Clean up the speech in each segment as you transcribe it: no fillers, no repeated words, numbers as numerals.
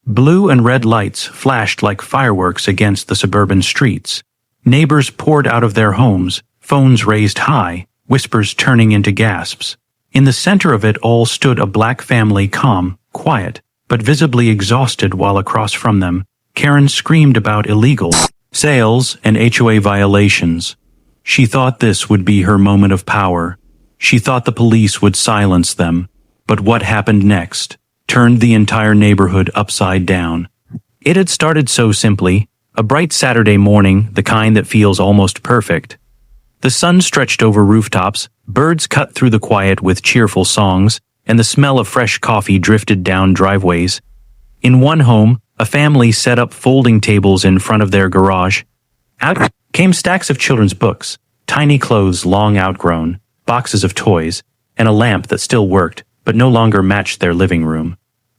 Blue and red lights flashed like fireworks against the suburban streets. Neighbors poured out of their homes, phones raised high, whispers turning into gasps. In the center of it all stood a black family, calm, quiet, but visibly exhausted, while across from them, Karen screamed about illegal sales and HOA violations. She thought this would be her moment of power. She thought the police would silence them. But what happened next turned the entire neighborhood upside down. It had started so simply, a bright Saturday morning, the kind that feels almost perfect. The sun stretched over rooftops, birds cut through the quiet with cheerful songs, and the smell of fresh coffee drifted down driveways. In one home, a family set up folding tables in front of their garage. Out came stacks of children's books, tiny clothes long outgrown, boxes of toys, and a lamp that still worked, but no longer matched their living room.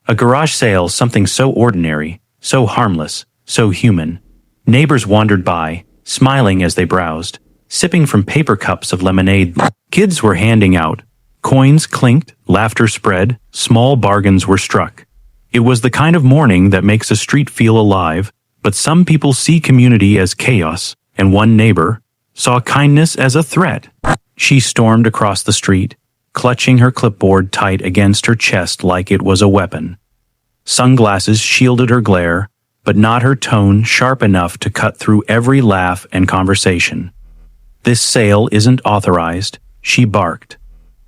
A garage sale, something so ordinary, so harmless, so human. Neighbors wandered by, smiling as they browsed, sipping from paper cups of lemonade kids were handing out. Coins clinked, laughter spread, small bargains were struck. It was the kind of morning that makes a street feel alive, but some people see community as chaos, and one neighbor saw kindness as a threat. She stormed across the street, clutching her clipboard tight against her chest like it was a weapon. Sunglasses shielded her glare, but not her tone sharp enough to cut through every laugh and conversation. "This sale isn't authorized," she barked.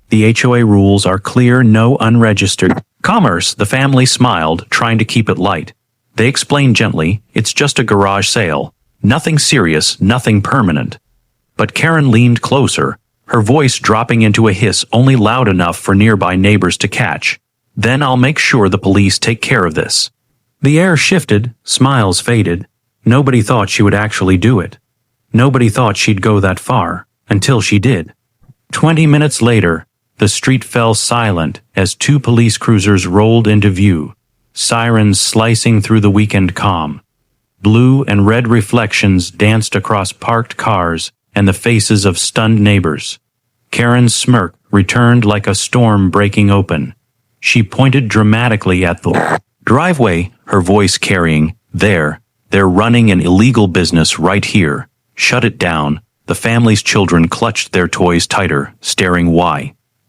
"The HOA rules are clear, no unregistered commerce." The family smiled, trying to keep it light. They explained gently, "It's just a garage sale. Nothing serious, nothing permanent." But Karen leaned closer, her voice dropping into a hiss only loud enough for nearby neighbors to catch. "Then I'll make sure the police take care of this." The air shifted, smiles faded. Nobody thought she would actually do it. Nobody thought she'd go that far, until she did. 20 minutes later, the street fell silent as two police cruisers rolled into view, sirens slicing through the weekend calm. Blue and red reflections danced across parked cars and the faces of stunned neighbors. Karen's smirk returned like a storm breaking open. She pointed dramatically at the driveway, her voice carrying, "They're running an illegal business right here. Shut it down." The family's children clutched their toys tighter, staring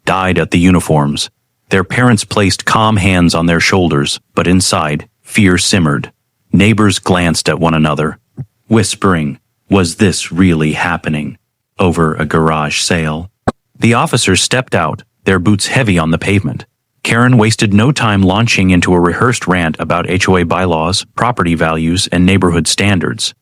died at the uniforms. Their parents placed calm hands on their shoulders, but inside, fear simmered. Neighbors glanced at one another, whispering, was this really happening? Over a garage sale? The officers stepped out, their boots heavy on the pavement. Karen wasted no time launching into a rehearsed rant about HOA bylaws, property values, and neighborhood standards.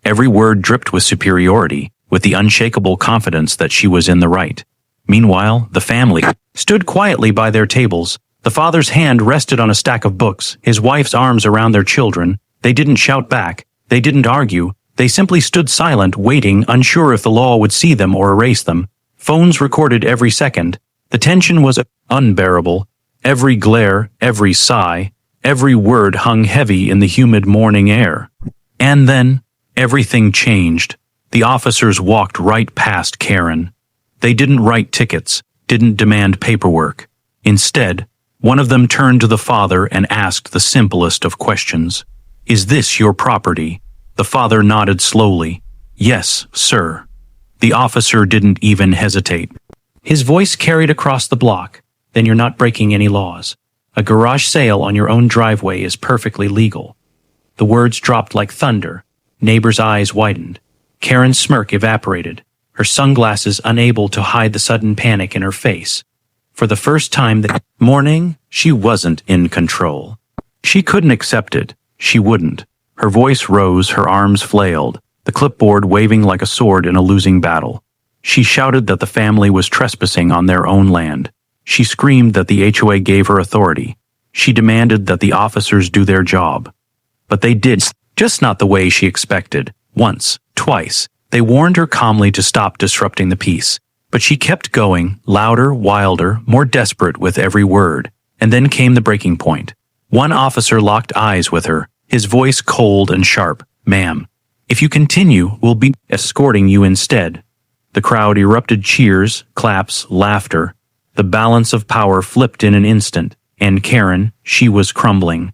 Every word dripped with superiority, with the unshakable confidence that she was in the right. Meanwhile, the family stood quietly by their tables. The father's hand rested on a stack of books, his wife's arms around their children. They didn't shout back. They didn't argue. They simply stood silent, waiting, unsure if the law would see them or erase them. Phones recorded every second. The tension was unbearable. Every glare, every sigh, every word hung heavy in the humid morning air. And then, everything changed. The officers walked right past Karen. They didn't write tickets, didn't demand paperwork. Instead, one of them turned to the father and asked the simplest of questions. "Is this your property?" The father nodded slowly. "Yes, sir." The officer didn't even hesitate. His voice carried across the block. "Then you're not breaking any laws. A garage sale on your own driveway is perfectly legal." The words dropped like thunder. Neighbors' eyes widened. Karen's smirk evaporated, her sunglasses unable to hide the sudden panic in her face. For the first time that morning, she wasn't in control. She couldn't accept it. She wouldn't. Her voice rose, her arms flailed, the clipboard waving like a sword in a losing battle. She shouted that the family was trespassing on their own land. She screamed that the HOA gave her authority. She demanded that the officers do their job. But they did, just not the way she expected. Once, twice, they warned her calmly to stop disrupting the peace. But she kept going, louder, wilder, more desperate with every word. And then came the breaking point. One officer locked eyes with her, his voice cold and sharp. "Ma'am, if you continue, we'll be escorting you instead." The crowd erupted cheers, claps, laughter. The balance of power flipped in an instant, and Karen, she was crumbling.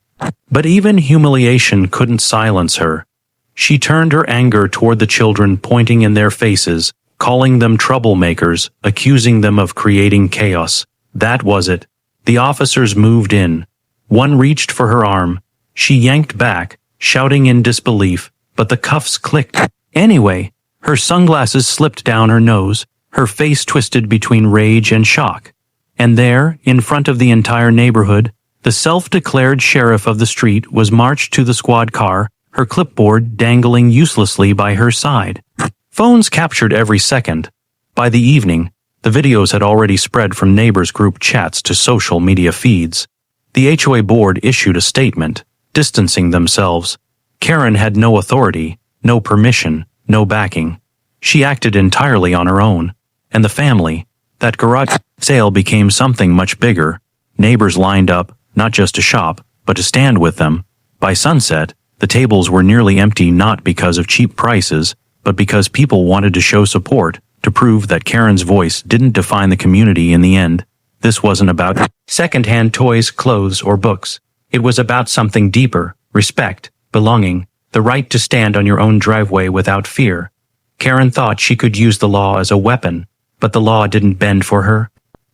But even humiliation couldn't silence her. She turned her anger toward the children, pointing in their faces, calling them troublemakers, accusing them of creating chaos. That was it. The officers moved in. One reached for her arm. She yanked back, shouting in disbelief, but the cuffs clicked. Anyway, her sunglasses slipped down her nose, her face twisted between rage and shock. And there, in front of the entire neighborhood, the self-declared sheriff of the street was marched to the squad car, her clipboard dangling uselessly by her side. Phones captured every second. By the evening, the videos had already spread from neighbors' group chats to social media feeds. The HOA board issued a statement, distancing themselves. Karen had no authority, no permission, no backing. She acted entirely on her own. And the family, that garage sale became something much bigger. Neighbors lined up, not just to shop, but to stand with them. By sunset, the tables were nearly empty, not because of cheap prices, but because people wanted to show support, to prove that Karen's voice didn't define the community in the end. This wasn't about secondhand toys, clothes, or books. It was about something deeper: respect, belonging, the right to stand on your own driveway without fear. Karen thought she could use the law as a weapon, but the law didn't bend for her.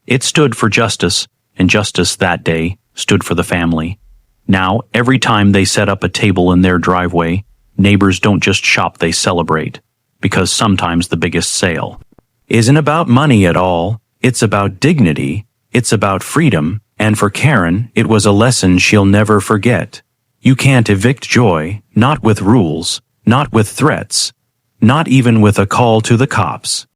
It stood for justice, and justice that day stood for the family. Now, every time they set up a table in their driveway, neighbors don't just shop, they celebrate. Because sometimes the biggest sale isn't about money at all. It's about dignity. It's about freedom. And for Karen, it was a lesson she'll never forget. You can't evict joy, not with rules, not with threats, not even with a call to the cops.